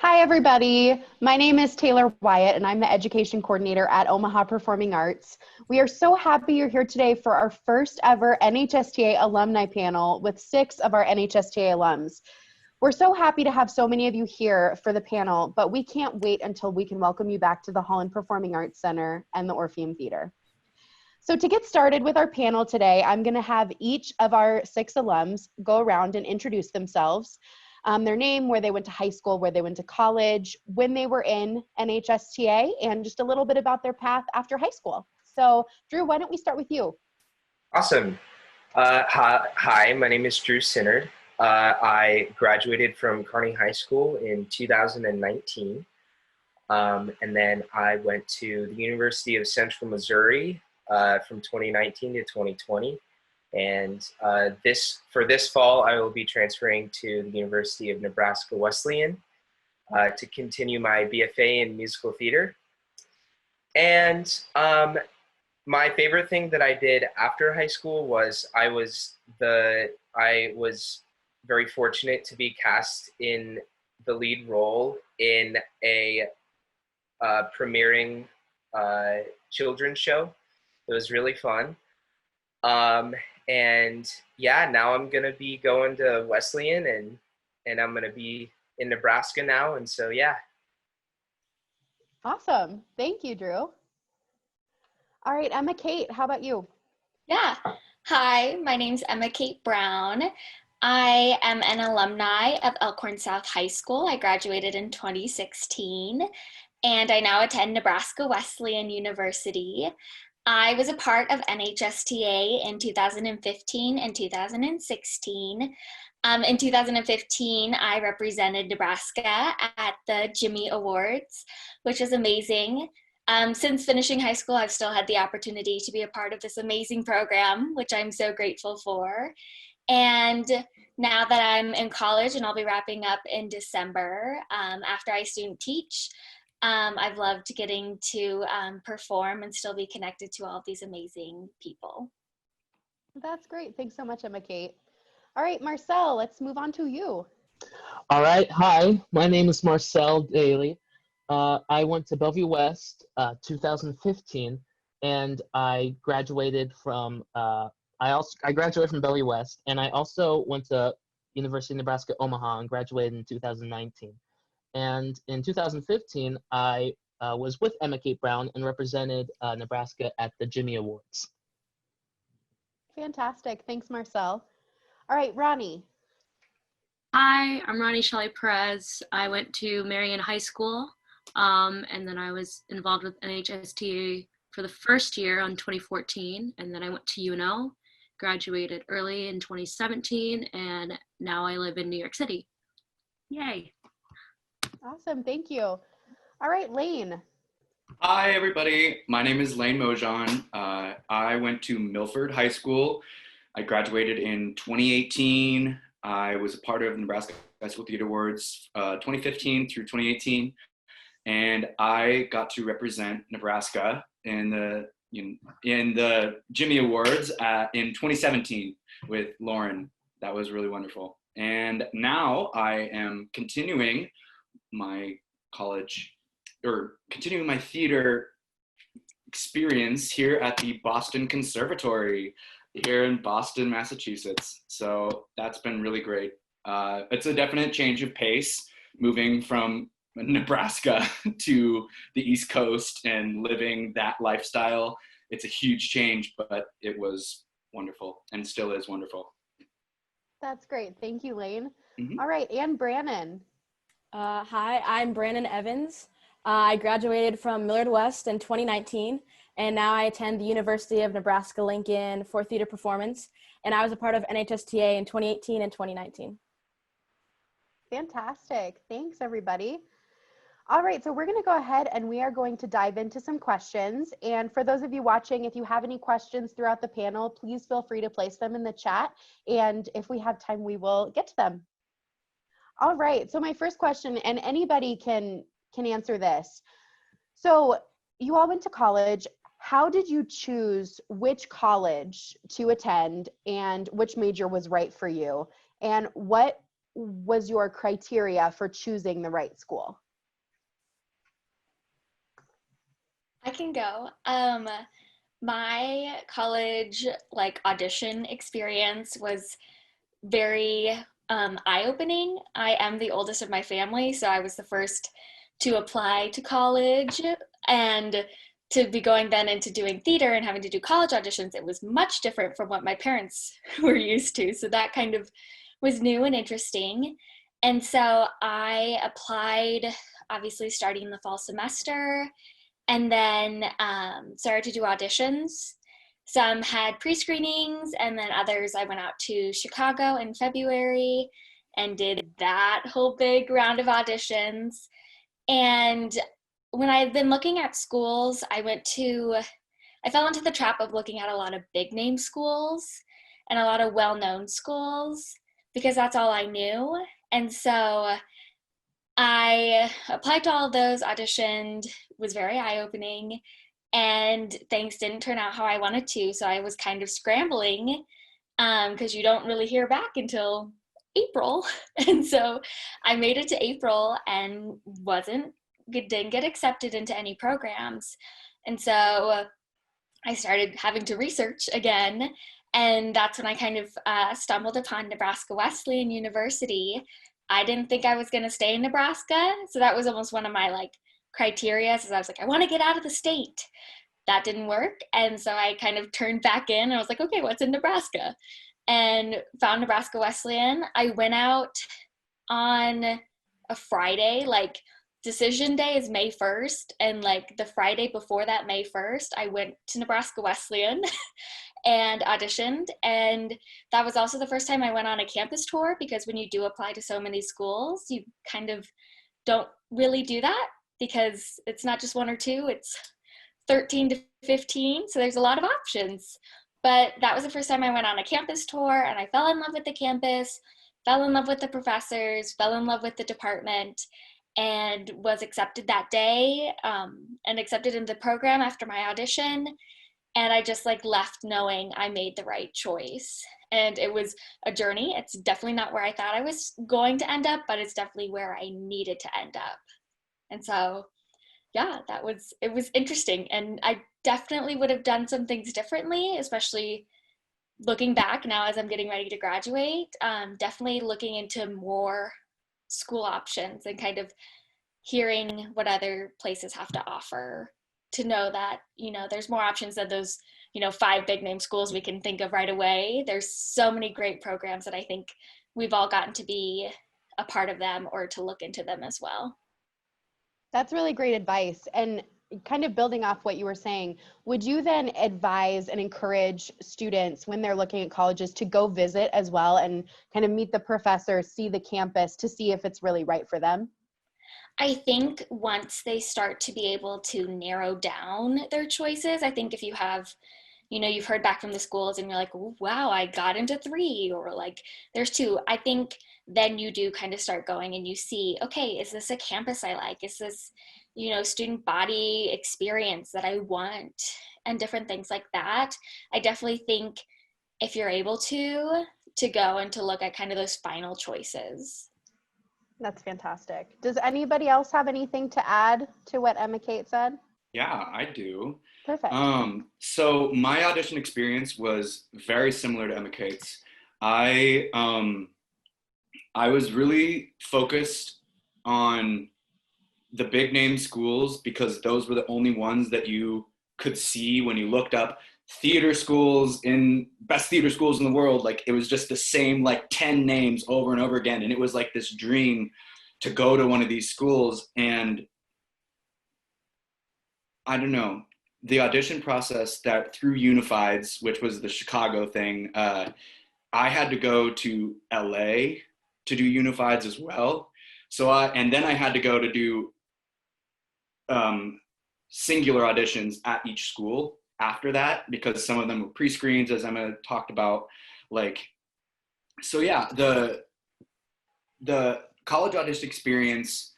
Hi, everybody. My name is Taylor Wyatt, and I'm the Education Coordinator at Omaha Performing Arts. We are so happy you're here today for our first ever NHSTA Alumni panel with 6 of our NHSTA alums. We're so happy to have so many of you here for the panel, but we can't wait until we can welcome you back to the Holland Performing Arts Center and the Orpheum Theater. So to get started with our panel today, I'm going to have each of our 6 alums go around and introduce themselves. Their name, where they went to high school, where they went to college, when they were in NHSTA, and just a little bit about their path after high school. So, Drew, why don't we start with you? Awesome. Hi, my name is Drew Sinnard. I graduated from Kearney High School in 2019. And then I went to the University of Central Missouri from 2019 to 2020. And for this fall, I will be transferring to the University of Nebraska Wesleyan to continue my BFA in musical theater. And my favorite thing that I did after high school was I was very fortunate to be cast in the lead role in a premiering children's show. It was really fun. And yeah, now I'm gonna be going to Wesleyan and I'm gonna be in Nebraska now. And so, yeah. Awesome. Thank you, Drew. All right, Emma Kate, how about you? Yeah. Hi, my name's Emma Kate Brown. I am an alumni of Elkhorn South High School. I graduated in 2016, and I now attend Nebraska Wesleyan University. I was a part of NHSTA in 2015 and 2016. In 2015, I represented Nebraska at the Jimmy Awards, which was amazing. Since finishing high school, I've still had the opportunity to be a part of this amazing program, which I'm so grateful for. And now that I'm in college and I'll be wrapping up in December after I student teach, I've loved getting to perform and still be connected to all of these amazing people. That's great. Thanks so much, Emma Kate. All right, Marcel, let's move on to you. All right. Hi, my name is Marcel Daly. I went to Bellevue West 2015, and I graduated from I graduated from Bellevue West, and I also went to University of Nebraska Omaha and graduated in 2019. And in 2015, I was with Emma Kate Brown and represented Nebraska at the Jimmy Awards. Fantastic. Thanks, Marcel. All right, Ronnie. Hi, I'm Ronnie Shelley Perez. I went to Marion High School, and then I was involved with NHSTA for the first year in 2014, and then I went to UNO, graduated early in 2017, and now I live in New York City. Yay. Awesome. Thank you. All right, Lane. Hi, everybody. My name is Lane Mojan. I went to Milford High School. I graduated in 2018. I was a part of Nebraska High School Theater Awards 2015 through 2018. And I got to represent Nebraska in the Jimmy Awards in 2017 with Lauren. That was really wonderful. And now I am continuing my theater experience here at the Boston Conservatory here in Boston, Massachusetts. So that's been really great. It's a definite change of pace moving from Nebraska to the East Coast and living that lifestyle. It's a huge change, but it was wonderful and still is wonderful. That's great. Thank you, Lane. Mm-hmm. All right, and Brannon. Hi, I'm Brannon Evans. I graduated from Millard West in 2019, and now I attend the University of Nebraska-Lincoln for theater performance, and I was a part of NHSTA in 2018 and 2019. Fantastic. Thanks, everybody. All right, so we're going to go ahead and we are going to dive into some questions. And for those of you watching, if you have any questions throughout the panel, please feel free to place them in the chat. And if we have time, we will get to them. All right, so my first question, and anybody can answer this. So you all went to college. How did you choose which college to attend and which major was right for you? And what was your criteria for choosing the right school? I can go. My college audition experience was very eye-opening. I am the oldest of my family, so I was the first to apply to college, and to be going then into doing theater and having to do college auditions, it was much different from what my parents were used to. So that kind of was new and interesting. And so I applied, obviously starting the fall semester, and then started to do auditions. Some had pre-screenings, and then others I went out to Chicago in February and did that whole big round of auditions. And when I've been looking at schools, I fell into the trap of looking at a lot of big name schools and a lot of well-known schools because that's all I knew. And so I applied to all of those, auditioned, was very eye-opening, and things didn't turn out how I wanted to. So I was kind of scrambling because you don't really hear back until April. And so I made it to April and didn't get accepted into any programs. And so I started having to research again. And that's when I kind of stumbled upon Nebraska Wesleyan University. I didn't think I was going to stay in Nebraska. So that was almost one of my criteria. So I was like, I want to get out of the state. That didn't work. And so I kind of turned back in and I was like, okay, what's in Nebraska? And found Nebraska Wesleyan. I went out on a Friday, decision day is May 1st. And the Friday before that, May 1st, I went to Nebraska Wesleyan and auditioned. And that was also the first time I went on a campus tour, because when you do apply to so many schools, you kind of don't really do that because it's not just one or two, it's 13 to 15. So there's a lot of options. But that was the first time I went on a campus tour, and I fell in love with the campus, fell in love with the professors, fell in love with the department, and was accepted that day and accepted into the program after my audition. And I just left knowing I made the right choice. And it was a journey. It's definitely not where I thought I was going to end up, but it's definitely where I needed to end up. And so, yeah, it was interesting. And I definitely would have done some things differently, especially looking back now as I'm getting ready to graduate. Definitely looking into more school options and kind of hearing what other places have to offer to know that, there's more options than those, 5 big name schools we can think of right away. There's so many great programs that I think we've all gotten to be a part of them or to look into them as well. That's really great advice. And kind of building off what you were saying, would you then advise and encourage students when they're looking at colleges to go visit as well and kind of meet the professors, see the campus to see if it's really right for them? I think once they start to be able to narrow down their choices, I think if you have, you've heard back from the schools and you're like, wow, I got into 3, or there's 2. I think then you do kind of start going and you see, okay, is this a campus I like? Is this, student body experience that I want, and different things like that. I definitely think if you're able to go and to look at kind of those final choices. That's fantastic. Does anybody else have anything to add to what Emma Kate said? Yeah, I do. Perfect. So my audition experience was very similar to Emma Kate's. I was really focused on the big name schools because those were the only ones that you could see when you looked up theater schools in best theater schools in the world. It was just the same 10 names over and over again, and it was this dream to go to one of these schools. And I don't know, the audition process that through Unifieds, which was the Chicago thing, I had to go to LA to do Unifieds as well. And then I had to go to do singular auditions at each school after that, because some of them were pre-screens, as Emma talked about. So yeah, the college audition experience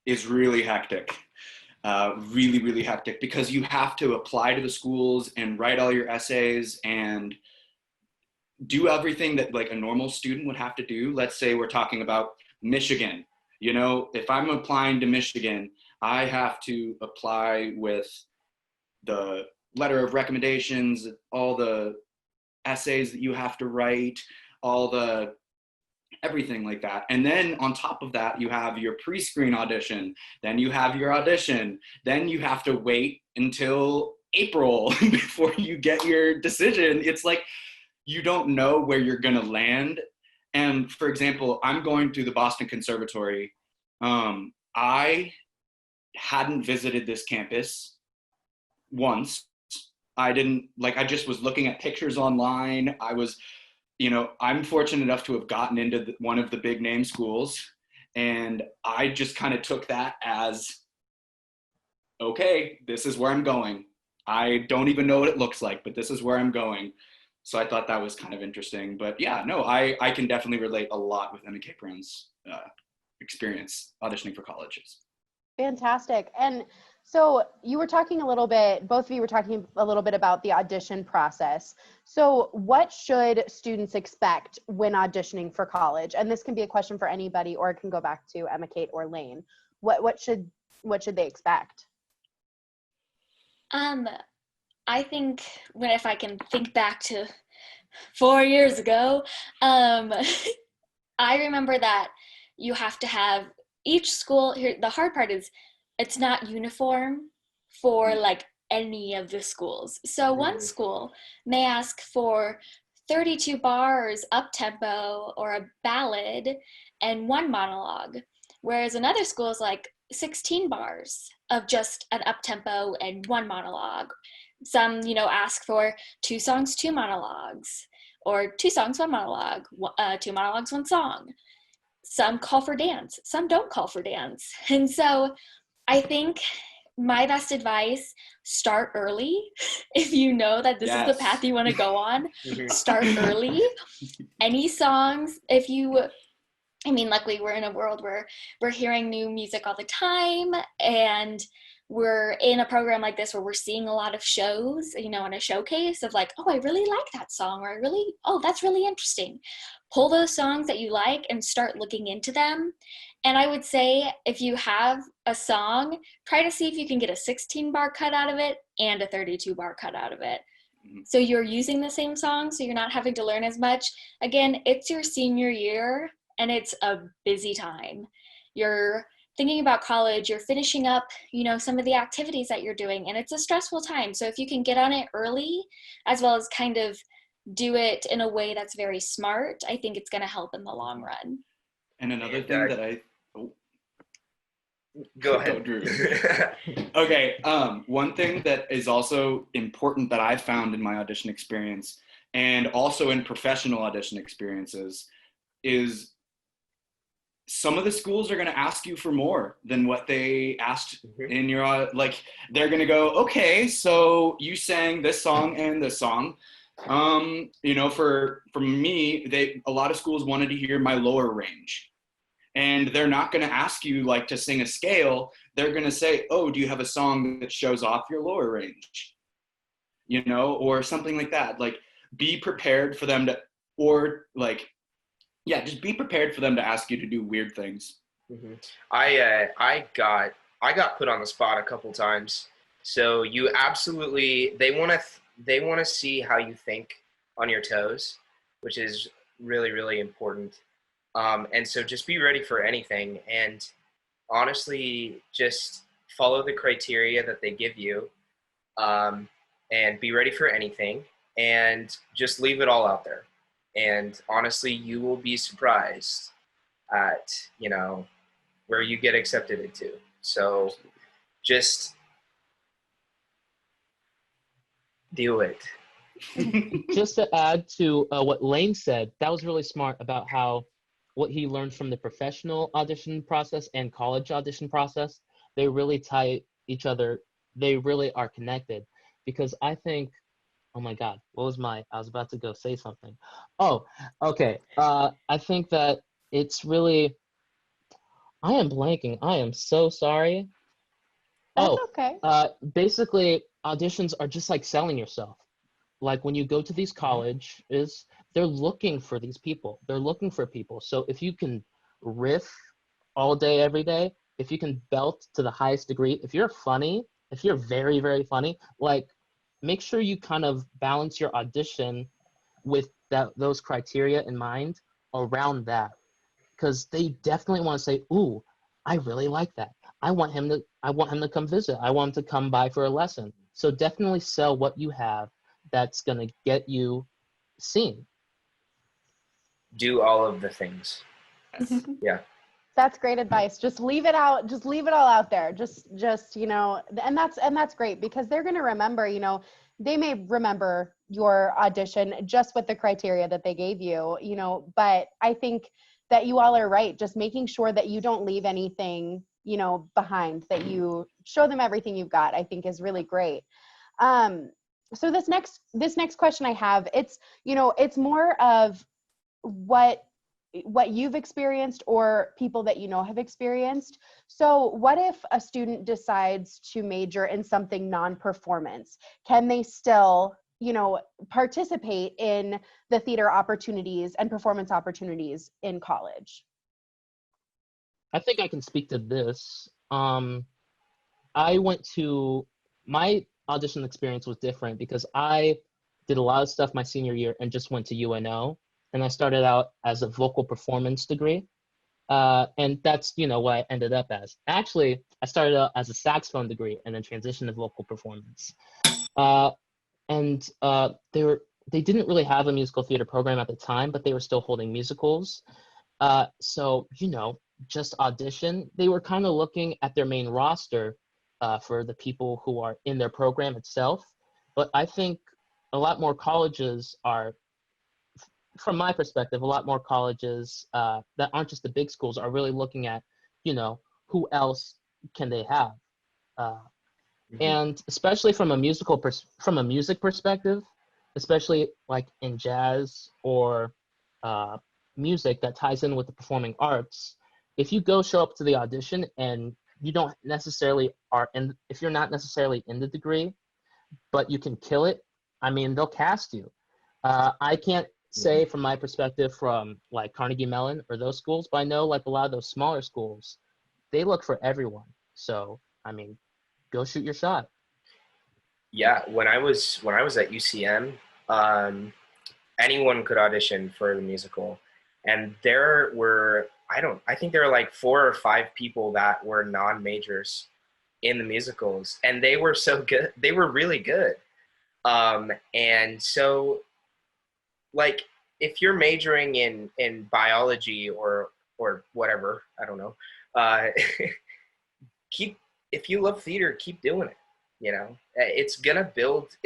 is really hectic. Really, really hectic, because you have to apply to the schools and write all your essays, and do everything that like a normal student would have to do. Let's say we're talking about Michigan. You know, if I'm applying to Michigan, I have to apply with the letter of recommendations, all the essays that you have to write, all the everything like that. And then on top of that, you have your pre-screen audition, then you have your audition, then you have to wait until April before you get your decision. It's like, you don't know where you're gonna land. And for example, I'm going to the Boston Conservatory. I hadn't visited this campus once. I just was looking at pictures online. I was, I'm fortunate enough to have gotten into one of the big name schools, and I just kind of took that as, okay, this is where I'm going. I don't even know what it looks like, but this is where I'm going. So I thought that was kind of interesting. But yeah, no, I can definitely relate a lot with Emma K. Brown's experience auditioning for colleges. Fantastic. And so you were talking a little bit, both of you were talking a little bit about the audition process. So what should students expect when auditioning for college? And this can be a question for anybody, or it can go back to Emma Kate or Lane. What should they expect? I think if I can think back to 4 years ago, I remember that you have to have each school here. The hard part is it's not uniform for like any of the schools. So one school may ask for 32 bars up tempo or a ballad and one monologue, whereas another school is like 16 bars of just an up tempo and one monologue. Some, ask for 2 songs, 2 monologues, or 2 songs, 1 monologue, 2 monologues, 1 song. Some call for dance, some don't call for dance. And so I think my best advice, start early. If you know that this is the path you want to go on, start early. Any songs, luckily we're in a world where we're hearing new music all the time, and we're in a program like this where we're seeing a lot of shows, in a showcase of like, oh, I really like that song, or that's really interesting. Pull those songs that you like and start looking into them. And I would say if you have a song, try to see if you can get a 16-bar cut out of it and a 32-bar cut out of it. So you're using the same song, so you're not having to learn as much. Again, it's your senior year, and it's a busy time. You're thinking about college, you're finishing up, some of the activities that you're doing, and it's a stressful time. So if you can get on it early, as well as kind of do it in a way that's very smart, I think it's going to help in the long run. And another thing that Go ahead. Drew. Okay, one thing that is also important that I've found in my audition experience, and also in professional audition experiences, is some of the schools are going to ask you for more than what they asked in your, they're going to go, okay, so you sang this song and this song. For me, a lot of schools wanted to hear my lower range. And they're not going to ask you to sing a scale. They're going to say, oh, do you have a song that shows off your lower range? Or something like that. Be prepared for them to, just be prepared for them to ask you to do weird things. I got put on the spot a couple times. So you absolutely, they want to see how you think on your toes, which is really, really important. And so just be ready for anything, and honestly, just follow the criteria that they give you, and be ready for anything, and just leave it all out there. And honestly, you will be surprised at, where you get accepted into. So just do it. Just to add to what Lane said, that was really smart about how what he learned from the professional audition process and college audition process, they really tie each other. They really are connected, because I think, oh my God, I was about to go say something. Oh, okay. I think that it's really, I am blanking. I am so sorry. That's okay. Basically, auditions are just like selling yourself. Like when you go to these colleges, they're looking for these people. They're looking for people. So if you can riff all day, every day, if you can belt to the highest degree, if you're funny, if you're very, very funny, like, make sure you kind of balance your audition with those criteria in mind around that. Because they definitely want to say, ooh, I really like that. I want him to come visit. I want him to come by for a lesson. So definitely sell what you have that's going to get you seen. Do all of the things. Yeah. That's great advice. Just leave it out. Just leave it all out there. Just, you know, and that's great, because they're going to remember, you know, they may remember your audition just with the criteria that they gave you, you know, but I think that you all are right. Just making sure that you don't leave anything, you know, behind, that you show them everything you've got, I think is really great. So this next question I have, it's, you know, it's more of what you've experienced or people that you know have experienced. So what if a student decides to major in something non-performance? Can they still, you know, participate in the theater opportunities and performance opportunities in college? I think I can speak to this. My audition experience was different because I did a lot of stuff my senior year and just went to UNO. And I started out as a vocal performance degree. And that's, you know, what I ended up as. Actually, I started out as a saxophone degree and then transitioned to vocal performance. They didn't really have a musical theater program at the time, but they were still holding musicals. So, you know, just audition. They were kind of looking at their main roster for the people who are in their program itself. But I think a lot more colleges are, from my perspective, a lot more colleges that aren't just the big schools are really looking at, you know, who else can they have? And especially from a music perspective, especially like in jazz or music that ties in with the performing arts, if you show up to the audition and you don't necessarily if you're not necessarily in the degree, but you can kill it, I mean, they'll cast you. I can't say from my perspective from like Carnegie Mellon or those schools, but I know like a lot of those smaller schools, they look for everyone. So, I mean, go shoot your shot. Yeah, when I was at UCM, anyone could audition for the musical, and there were I think there were like 4 or 5 people that were non-majors in the musicals, and they were so good. They were really good. And so, like, if you're majoring in biology or whatever, I don't know, if you love theater, keep doing it. You know, it's gonna build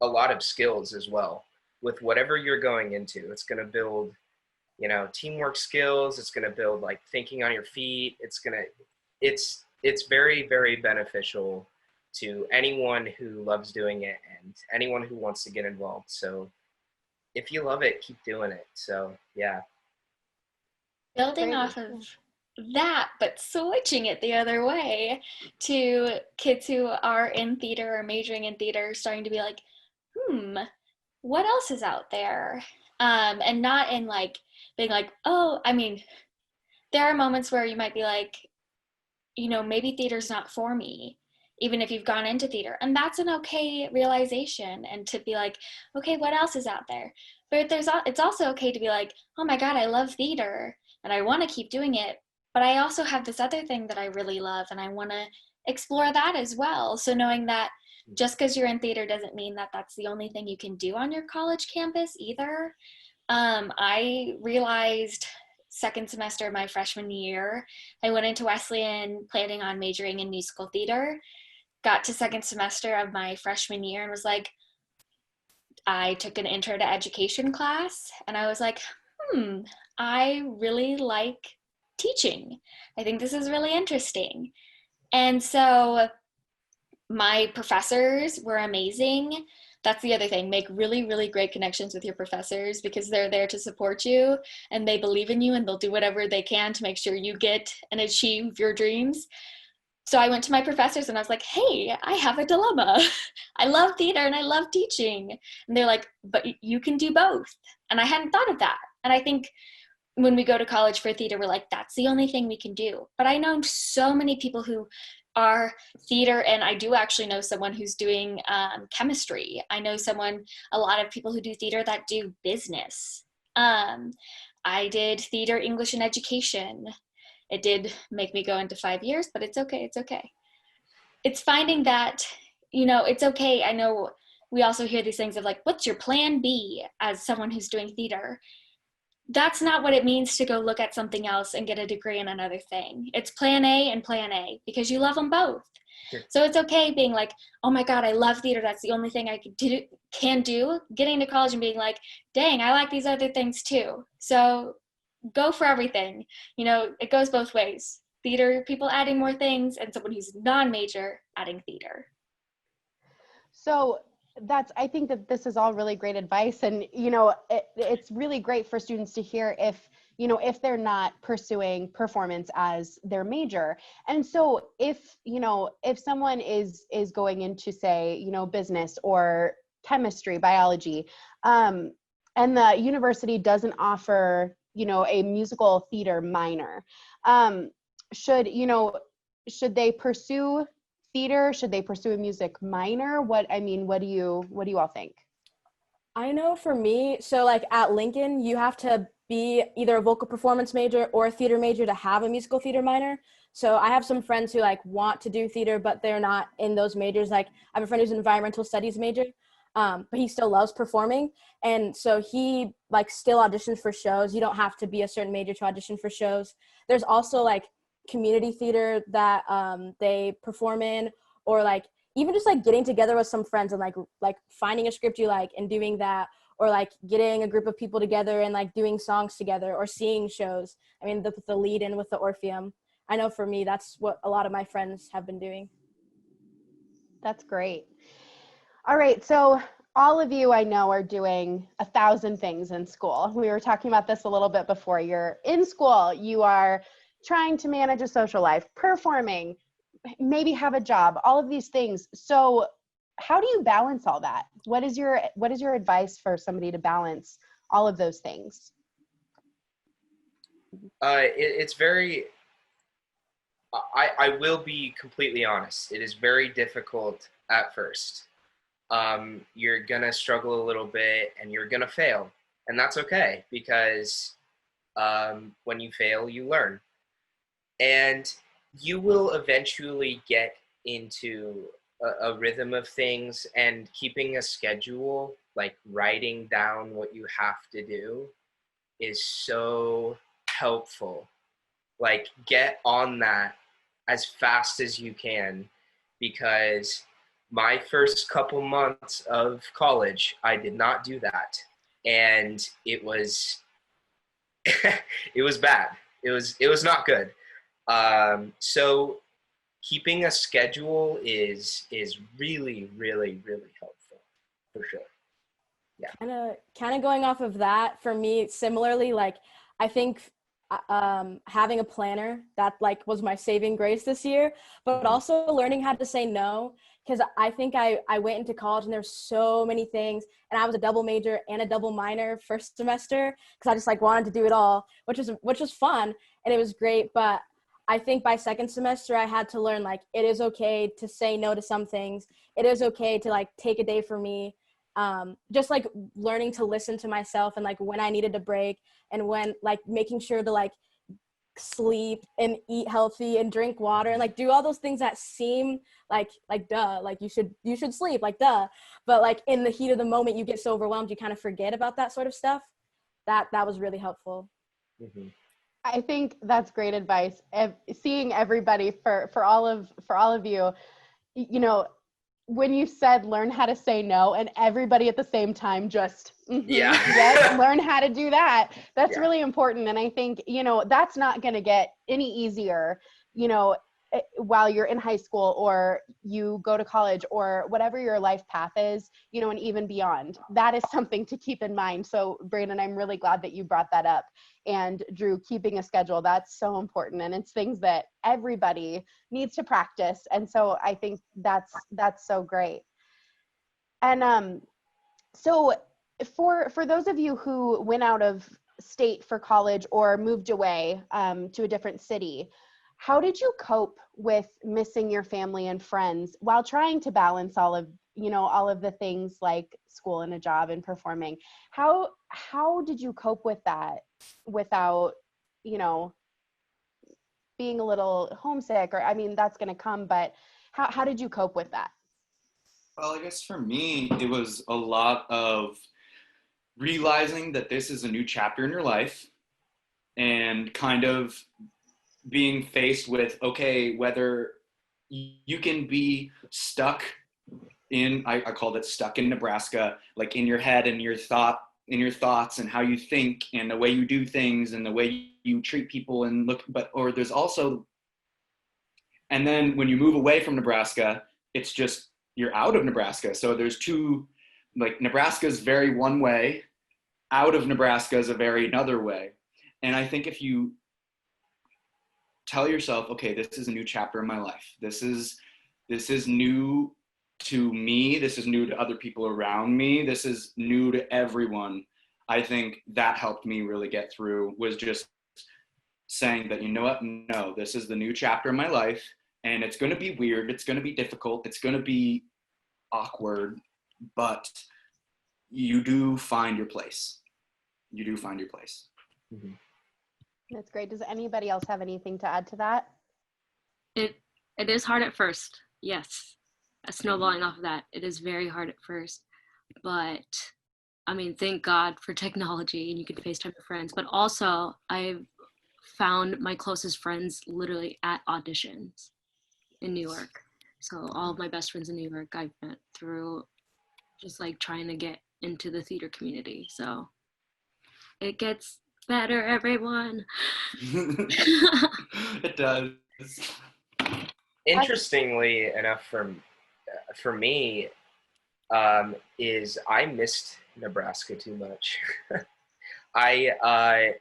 a lot of skills as well with whatever you're going into. It's gonna build, you know, teamwork skills. It's gonna build like thinking on your feet. It's very, very beneficial to anyone who loves doing it and anyone who wants to get involved. So if you love it, keep doing it. So yeah. Building off of that, but switching it the other way to kids who are in theater or majoring in theater, starting to be like, what else is out there? And not in like being like, oh, I mean, there are moments where you might be like, you know, maybe theater's not for me, even if you've gone into theater, and that's an okay realization, and to be like, okay, what else is out there? But it's also okay to be like, oh my God, I love theater and I want to keep doing it, but I also have this other thing that I really love and I want to explore that as well. So knowing that just because you're in theater doesn't mean that that's the only thing you can do on your college campus either. I realized second semester of my freshman year, I went into Wesleyan planning on majoring in musical theater, got to second semester of my freshman year and was like, I took an intro to education class and I was like, I really like teaching. I think this is really interesting. And so my professors were amazing. That's the other thing. Make really, really great connections with your professors because they're there to support you and they believe in you and they'll do whatever they can to make sure you get and achieve your dreams. So I went to my professors and I was like, hey, I have a dilemma. I love theater and I love teaching. And they're like, but you can do both. And I hadn't thought of that. And I think when we go to college for theater, we're like, that's the only thing we can do. But I know so many people who are theater, and I do actually know someone who's doing chemistry. I know a lot of people who do theater that do business. I did theater, English, and education. It did make me go into 5 years, but it's okay. It's okay. It's finding that, it's okay. I know we also hear these things of like, what's your plan B as someone who's doing theater? That's not what it means to go look at something else and get a degree in another thing. It's plan A and plan A because you love them both. Sure. So it's okay being like, oh my God, I love theater. That's the only thing I can do. Getting to college and being like, dang, I like these other things too. So go for everything. It goes both ways. Theater people adding more things and someone who's non-major adding theater. So I think that this is all really great advice. And, it's really great for students to hear if they're not pursuing performance as their major. And so if someone is going into, say, business or chemistry, biology, and the university doesn't offer, a musical theater minor, should they pursue theater? Should they pursue a music minor? What do you all think? I know for me, so like at Lincoln, you have to be either a vocal performance major or a theater major to have a musical theater minor. So I have some friends who like want to do theater, but they're not in those majors. Like I have a friend who's an environmental studies major, but he still loves performing. And so he like still auditions for shows. You don't have to be a certain major to audition for shows. There's also like community theater that they perform in, or like even just like getting together with some friends and like finding a script you like and doing that, or like getting a group of people together and like doing songs together or seeing shows. I mean, the lead in with the Orpheum. I know for me, that's what a lot of my friends have been doing. That's great. All right. So all of you I know are doing 1,000 things in school. We were talking about this a little bit before. You're in school, you are trying to manage a social life, performing, maybe have a job, all of these things. So how do you balance all that? What is your advice for somebody to balance all of those things? It's very, I will be completely honest. It is very difficult at first. You're gonna struggle a little bit and you're gonna fail, and that's okay, because when you fail, you learn. And you will eventually get into a rhythm of things, and keeping a schedule, like writing down what you have to do, is so helpful. Like, get on that as fast as you can, because my first couple months of college, I did not do that. And it was, it was bad. It was not good. So keeping a schedule is really, really, really helpful, for sure. Yeah. Kind of going off of that, for me, similarly, like I think having a planner, that like was my saving grace this year, but also learning how to say no, because I think I went into college and there's so many things, and I was a double major and a double minor first semester because I just like wanted to do it all, which was fun and it was great. But I think by second semester I had to learn like it is okay to say no to some things. It is okay to like take a day for me. Just like learning to listen to myself and like when I needed a break, and when like making sure to like sleep and eat healthy and drink water and like do all those things that seem like duh, like you should sleep, like duh, but like in the heat of the moment you get so overwhelmed you kind of forget about that sort of stuff. That was really helpful. Mm-hmm. I think that's great advice. Seeing everybody for all of you, when you said learn how to say no, and everybody at the same time just yes, learn how to do that. That's really important. And I think, that's not going to get any easier, while you're in high school, or you go to college, or whatever your life path is, and even beyond. That is something to keep in mind. So Brandon, I'm really glad that you brought that up. And Drew, keeping a schedule, that's so important. And it's things that everybody needs to practice. And so I think that's so great. And so for those of you who went out of state for college or moved away to a different city, how did you cope with missing your family and friends while trying to balance all of the things like school and a job and performing? How did you cope with that without, being a little homesick? Or, I mean, that's going to come, but how did you cope with that? Well, I guess for me, it was a lot of realizing that this is a new chapter in your life, and kind of being faced with, okay, whether you can be stuck in, I called it stuck in Nebraska, like in your head and your thoughts and how you think and the way you do things and the way you treat people and look, or there's also, and then when you move away from Nebraska, it's just, you're out of Nebraska. So there's two, like Nebraska's very one way, out of Nebraska is a very another way. And I think if you tell yourself, okay, this is a new chapter in my life. This is new to me. This is new to other people around me. This is new to everyone. I think that helped me really get through, was just saying that, you know what, no, this is the new chapter in my life, and it's going to be weird. It's going to be difficult. It's going to be awkward, but you do find your place. You do find your place. Mm-hmm. That's great. Does anybody else have anything to add to that? It is hard at first, yes. Snowballing off of that, it is very hard at first, but I mean, thank God for technology and you can FaceTime your friends, but also I've found my closest friends literally at auditions in New York. So all of my best friends in New York I've met through just like trying to get into the theater community. So it gets better, everyone. It does. Interestingly enough, for me, is I missed Nebraska too much. I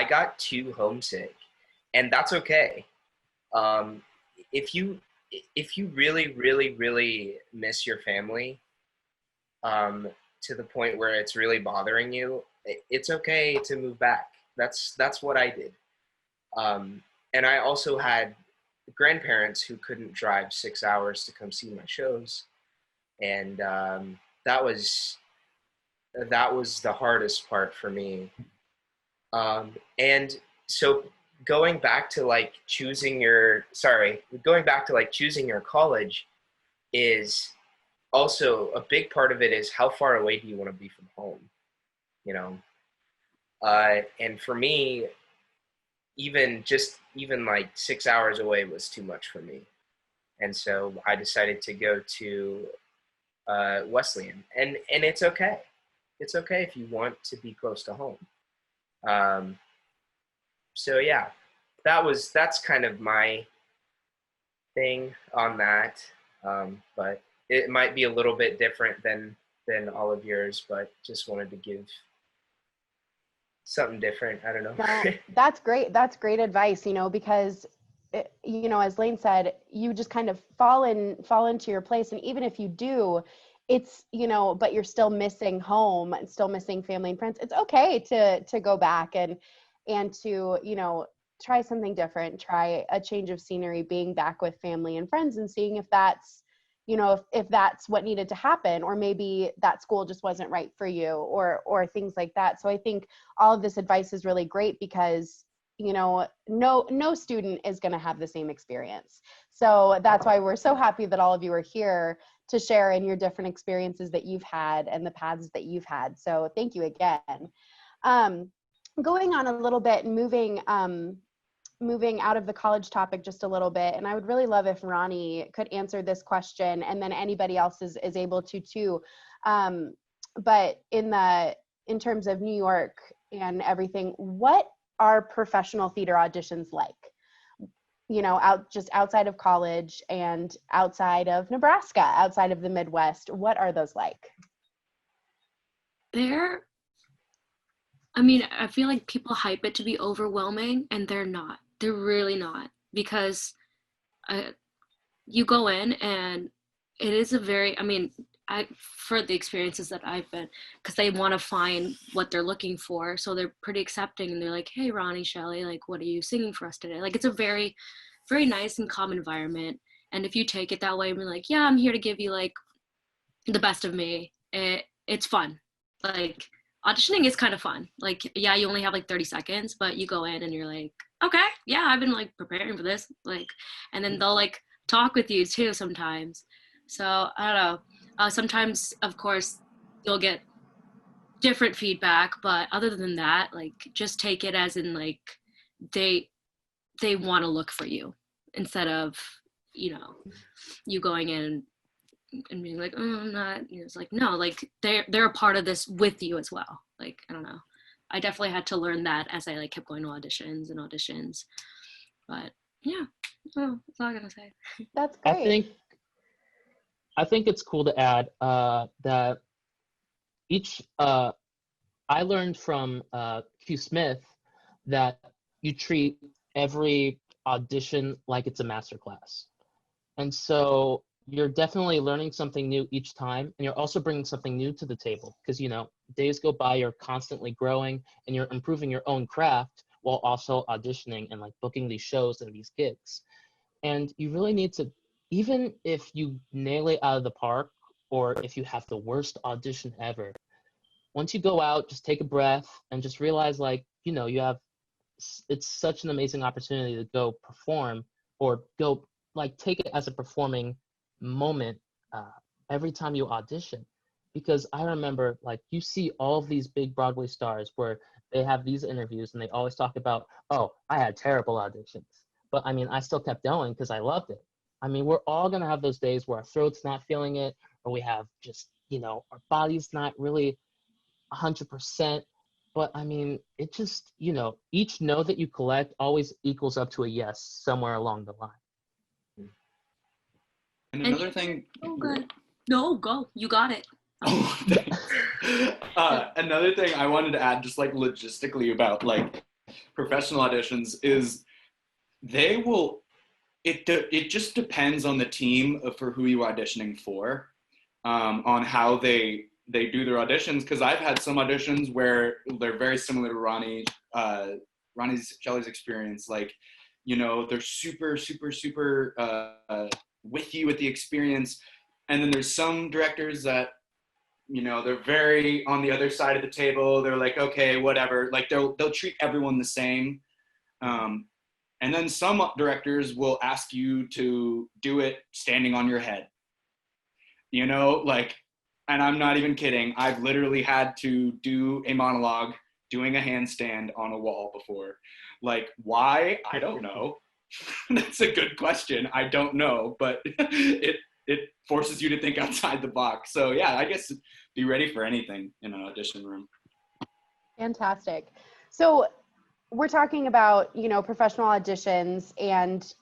got too homesick, and that's okay. If you really, really, really miss your family, to the point where it's really bothering you, it's okay to move back. That's what I did. And I also had grandparents who couldn't drive 6 hours to come see my shows. And that was the hardest part for me. And so going back to like choosing your college is also a big part of it, is how far away do you want to be from home, and for me, even like 6 hours away was too much for me. And so I decided to go to Wesleyan, and it's okay. It's okay if you want to be close to home. So yeah, that's kind of my thing on that. But it might be a little bit different than all of yours, but just wanted to give something different. I don't know. No, that's great. That's great advice, because, as Lane said, you just kind of fall into your place. And even if you do, it's, but you're still missing home and still missing family and friends. It's okay to go back and to, try something different, try a change of scenery, being back with family and friends and seeing if that's, if that's what needed to happen, or maybe that school just wasn't right for you, or things like that. So I think all of this advice is really great because, no student is going to have the same experience. So that's why we're so happy that all of you are here to share in your different experiences that you've had and the paths that you've had. So thank you again. Going on a little bit and moving out of the college topic just a little bit, and I would really love if Ronnie could answer this question, and then anybody else is able to too. But in terms of New York and everything, what are professional theater auditions like? just outside of college and outside of Nebraska, outside of the Midwest? What are those like? I feel like people hype it to be overwhelming, and they're not. They're really not, because you go in and it is a very, for the experiences that I've been, because they want to find what they're looking for, so they're pretty accepting, and they're like, hey, Ronnie, Shelley, like, what are you singing for us today? Like, it's a very, very nice and calm environment, and if you take it that way and be like, yeah, I'm here to give you, like, the best of me, it's fun. Like, auditioning is kind of fun. Like, yeah, you only have like 30 seconds, but you go in and you're like, okay, yeah, I've been like preparing for this, like, and then they'll like talk with you too sometimes. So I don't know. Sometimes, of course, you'll get different feedback, but other than that, like, just take it as in like they want to look for you, instead of you going in and being like, oh, I'm not. It's like, no, like they're a part of this with you as well. Like, I don't know. I definitely had to learn that as I like kept going to auditions. But yeah, that's all I'm gonna say. That's great. I think it's cool to add that I learned from Q Smith that you treat every audition like it's a masterclass. And so you're definitely learning something new each time, and you're also bringing something new to the table, because days go by, you're constantly growing and you're improving your own craft while also auditioning and like booking these shows and these gigs. And you really need to, even if you nail it out of the park, or if you have the worst audition ever, once you go out, just take a breath and just realize, like, it's such an amazing opportunity to go perform, or go like take it as a performing moment every time you audition. Because I remember, like, you see all of these big Broadway stars where they have these interviews and they always talk about, oh, I had terrible auditions, but I still kept going because I loved it. We're all gonna have those days where our throat's not feeling it, or we have just our body's not really 100%. But it just, each no that you collect always equals up to a yes somewhere along the line. And another thing. Oh, good. No, go. You got it. Oh, another thing I wanted to add, just like logistically about like professional auditions, is it just depends on the team for who you're auditioning for, on how they do their auditions. Because I've had some auditions where they're very similar to Shelley's experience. Like, they're super, super, super with you with the experience. And then there's some directors that, they're very on the other side of the table. They're like, okay, whatever. Like, they'll treat everyone the same. And then some directors will ask you to do it standing on your head. Like, and I'm not even kidding. I've literally had to do a monologue doing a handstand on a wall before. Like, why? I don't know. That's a good question. I don't know, but it forces you to think outside the box. So yeah, I guess be ready for anything in an audition room. Fantastic. So we're talking about, professional auditions and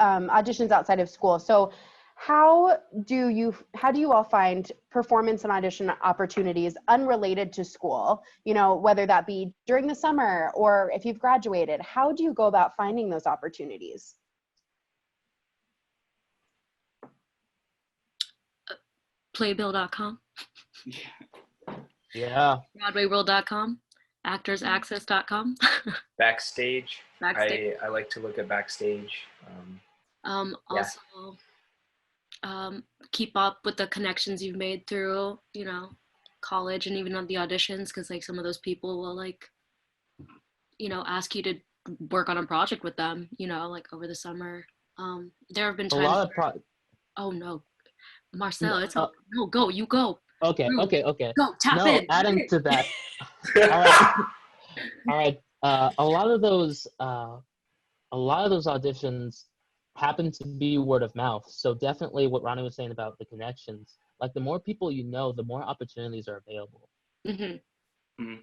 auditions outside of school. So how do you all find performance and audition opportunities unrelated to school? Whether that be during the summer or if you've graduated, how do you go about finding those opportunities? Playbill.com. Yeah. BroadwayWorld.com. ActorsAccess.com. Backstage. Backstage. I like to look at Backstage. Also, keep up with the connections you've made through, college, and even on the auditions, because like some of those people will like, ask you to work on a project with them, like over the summer. There have been times. Oh no, Marcel, it's no, go, you go. Okay. Go, tap in. Adding to that. All right. A lot of those auditions happen to be word of mouth. So definitely what Ronnie was saying about the connections, like the more people the more opportunities are available. Mm-hmm. Mm-hmm.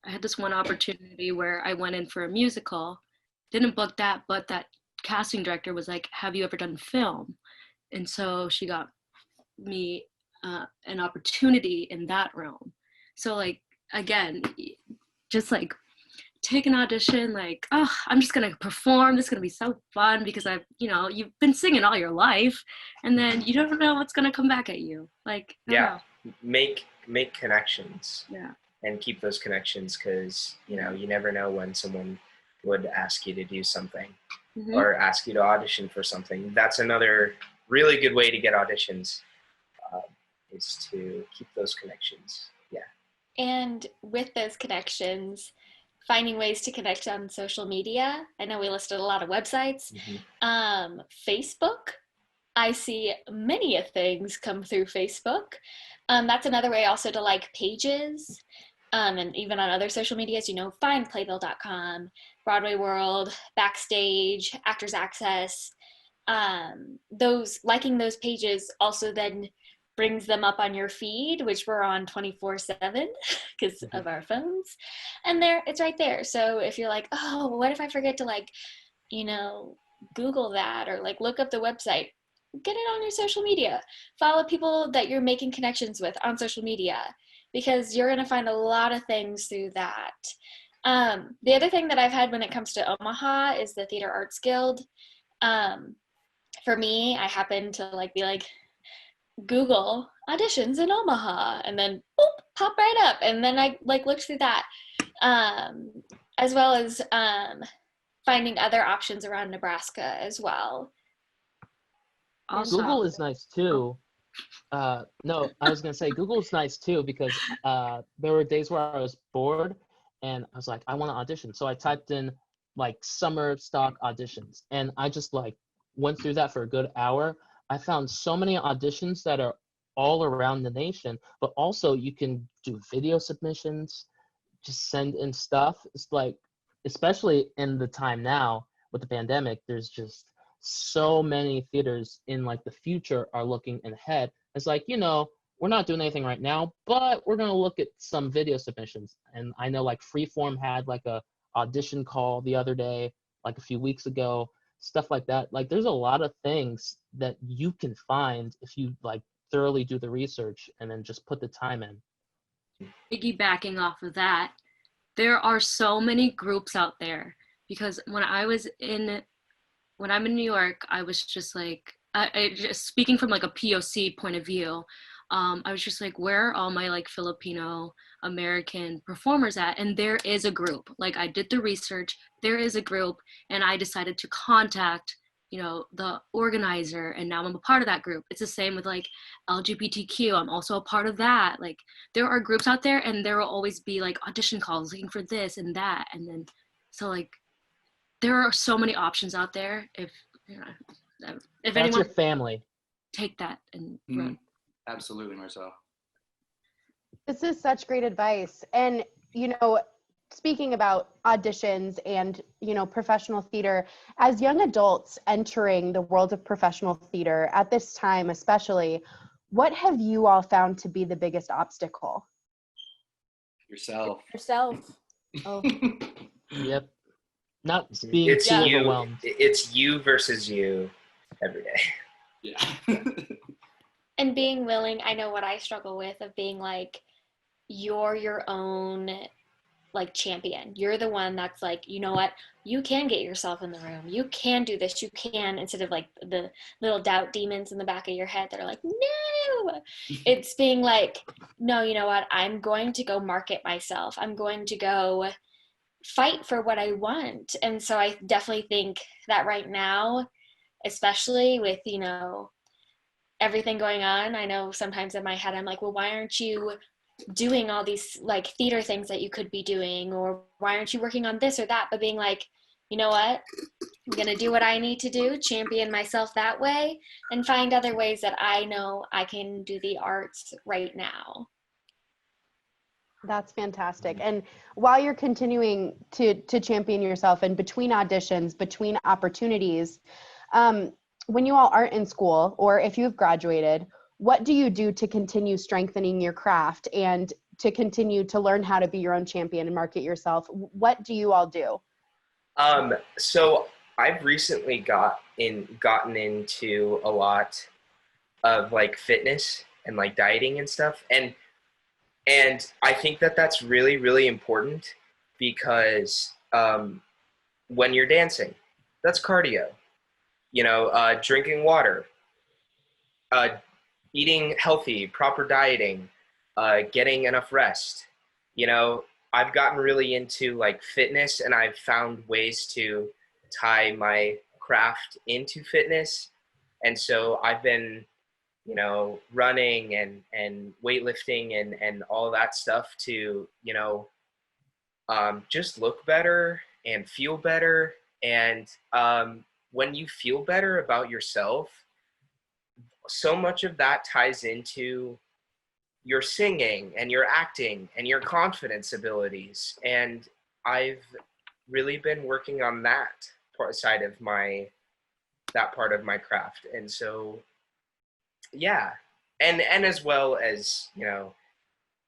I had this one opportunity where I went in for a musical, didn't book that, but that casting director was like, have you ever done film? And so she got me an opportunity in that realm. So like, again, just like take an audition, like, oh, I'm just gonna perform, this is gonna be so fun, because you've been singing all your life, and then you don't know what's gonna come back at you. Like, make connections. Yeah. And keep those connections, because you never know when someone would ask you to do something or ask you to audition for something. That's another really good way to get auditions, is to keep those connections. Yeah. And with those connections, finding ways to connect on social media. I know we listed a lot of websites. Facebook, I see many of things come through Facebook. That's another way also to like pages. And even on other social medias, find playbill.com, Broadway World, Backstage, Actors Access. Liking those pages also then brings them up on your feed, which we're on 24/7 because of our phones. And it's right there. So if you're like, oh, what if I forget to Google that, or like look up the website, get it on your social media. Follow people that you're making connections with on social media, because you're going to find a lot of things through that. The other thing that I've had when it comes to Omaha is the Theater Arts Guild. For me, I happen to be like, Google auditions in Omaha, and then boop, pop right up. And then I looked through that, as well as finding other options around Nebraska as well. Awesome. Google is nice too. No, I was gonna say Google's nice too, because there were days where I was bored and I was like, I want to audition. So I typed in summer stock auditions, and I just went through that for a good hour. I found so many auditions that are all around the nation, but also you can do video submissions, just send in stuff. It's especially in the time now with the pandemic, there's just so many theaters in the future are looking ahead. It's we're not doing anything right now, but we're going to look at some video submissions. And I know Freeform had a audition call the other day, a few weeks ago, stuff like that. There's a lot of things that you can find if you thoroughly do the research and then just put the time in. Piggybacking off of that, there are so many groups out there, because when I'm in New York, I was just I just speaking from a POC point of view, I was just where are all my Filipino American performers at? And there is a group. I did the research, there is a group, and I decided to contact the organizer, and now I'm a part of that group. It's the same with LGBTQ. I'm also a part of that. There are groups out there, and there will always be audition calls looking for this and that. And then so there are so many options out there. If That's anyone, your family, take that and run. Absolutely, Marcel. This is such great advice. And, speaking about auditions and, professional theater, as young adults entering the world of professional theater at this time, especially, what have you all found to be the biggest obstacle? Yourself. Oh. Yep. Not being too overwhelmed. It's you versus you every day. Yeah. And being willing, I know what I struggle with, of being you're your own champion. You're the one that's you know what, you can get yourself in the room. You can do this. You can, instead of the little doubt demons in the back of your head that are no. It's being no, you know what, I'm going to go market myself. I'm going to go fight for what I want. And so I definitely think that right now, especially with, everything going on, I know sometimes in my head, I'm well, why aren't you doing all these theater things that you could be doing? Or why aren't you working on this or that? But being you know what, I'm going to do what I need to do, champion myself that way, and find other ways that I know I can do the arts right now. That's fantastic. And while you're continuing to champion yourself, and between auditions, between opportunities, when you all aren't in school, or if you've graduated, what do you do to continue strengthening your craft and to continue to learn how to be your own champion and market yourself? What do you all do? So I've recently gotten into a lot of like fitness and like dieting and stuff, and I think that that's really, really important because when you're dancing, that's cardio. Drinking water, uh, eating healthy, proper dieting, getting enough rest. I've gotten really into like fitness, and I've found ways to tie my craft into fitness. And so I've been, running and weightlifting and all that stuff to, just look better and feel better. And when you feel better about yourself, so much of that ties into your singing and your acting and your confidence abilities. And I've really been working on that side of that part of my craft. And so, yeah. And as well as,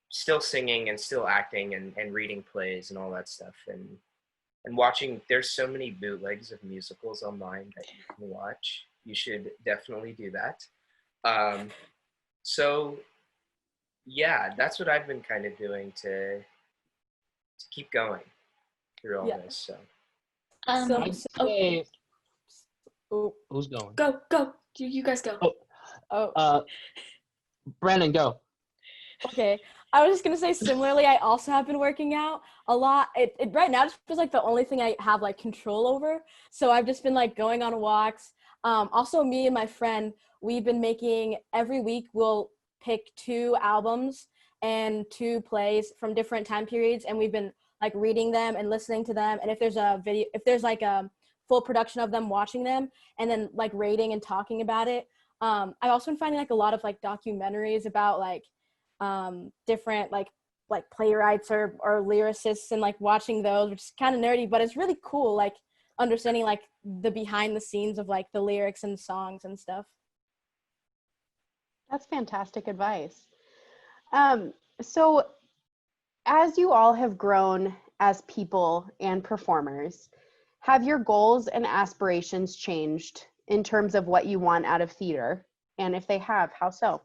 still singing and still acting and reading plays and all that stuff. And watching, there's so many bootlegs of musicals online that you can watch. You should definitely do that. So yeah, that's what I've been kind of doing to keep going through all this. So I'd say, who's going? Go. You guys go. Brandon, go. Okay. I was just going to say, similarly, I also have been working out a lot. It right now just feels like the only thing I have like control over. So I've just been like going on walks. Also, me and my friend, we've been making, every week we'll pick 2 albums and 2 plays from different time periods. And we've been like reading them and listening to them. And if there's like a full production of them, watching them, and then like rating and talking about it. I've also been finding like a lot of like documentaries about like different like playwrights or lyricists, and like watching those, which is kind of nerdy, but it's really cool, like understanding like the behind the scenes of like the lyrics and songs and stuff. That's fantastic advice. So as you all have grown as people and performers, have your goals and aspirations changed in terms of what you want out of theater? And if they have, how so?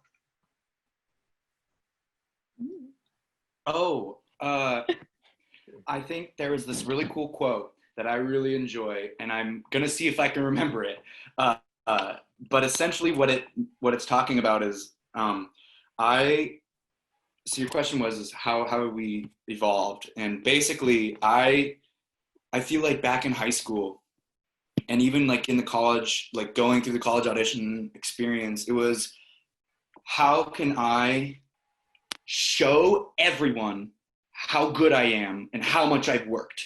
I think there was this really cool quote that I really enjoy, and I'm gonna see if I can remember it. But essentially, what it's talking about is, so your question was how have we evolved? And basically, I feel like back in high school, and even like in the college, like going through the college audition experience, it was, how can I show everyone how good I am and how much I've worked?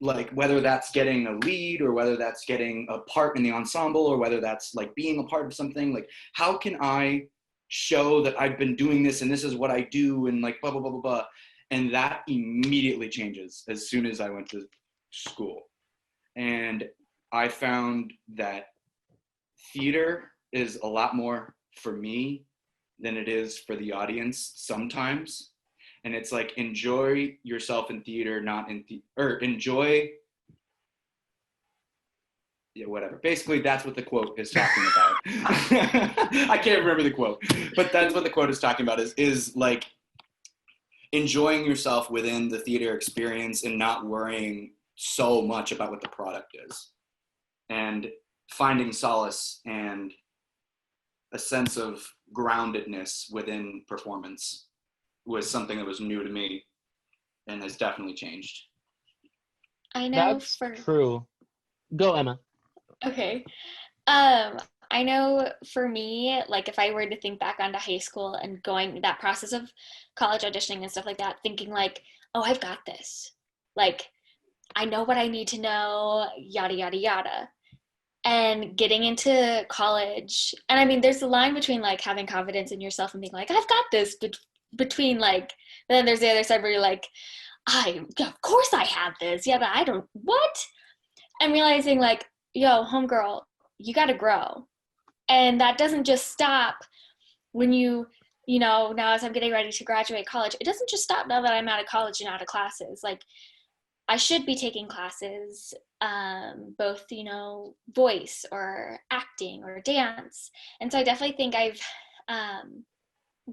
Like whether that's getting a lead, or whether that's getting a part in the ensemble, or whether that's like being a part of something, like how can I show that I've been doing this and this is what I do, and like blah, blah, blah, blah, blah. And that immediately changes as soon as I went to school. And I found that theater is a lot more for me than it is for the audience sometimes. And it's like, enjoy yourself in theater, not in enjoy, yeah, whatever. Basically, that's what the quote is talking about. I can't remember the quote, but that's what the quote is talking about, is like enjoying yourself within the theater experience and not worrying so much about what the product is, and finding solace and a sense of groundedness within performance was something that was new to me and has definitely changed. I know. That's true. Go, Emma. Okay. I know for me, like if I were to think back onto high school and going that process of college auditioning and stuff like that, thinking like, oh, I've got this. Like, I know what I need to know, yada, yada, yada. And getting into college, and I mean, there's a line between like having confidence in yourself and being like, I've got this, between like, then there's the other side where you're like, of course I have this. Yeah, but I don't, what? And realizing like, yo, homegirl, you got to grow. And that doesn't just stop when you know, now as I'm getting ready to graduate college, it doesn't just stop now that I'm out of college and out of classes. Like, I should be taking classes, both, voice or acting or dance. And so I definitely think I've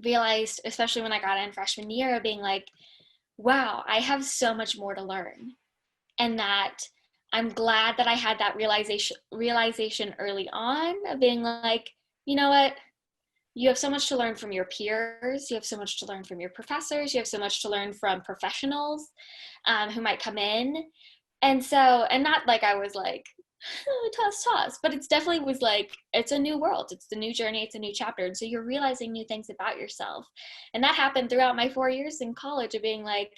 realized, especially when I got in freshman year, being like, wow, I have so much more to learn. And that I'm glad that I had that realization early on of being like, you know what? You have so much to learn from your peers. You have so much to learn from your professors. You have so much to learn from professionals who might come in. And so, and not like I was like, oh, toss, but it's definitely was like, it's a new world. It's the new journey. It's a new chapter. And so you're realizing new things about yourself. And that happened throughout my 4 years in college of being like,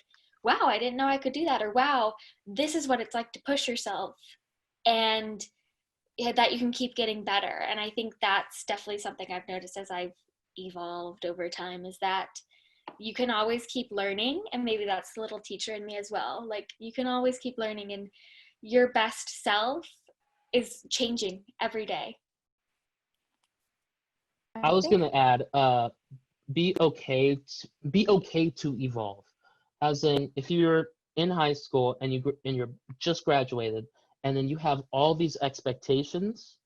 wow, I didn't know I could do that. Or wow, this is what it's like to push yourself. And that you can keep getting better. And I think that's definitely something I've noticed as I've evolved over time, is that you can always keep learning. And maybe that's the little teacher in me as well. Like, you can always keep learning, and your best self is changing every day. I was gonna add, be okay to evolve. As in, if you're in high school and you're just graduated, and then you have all these expectations,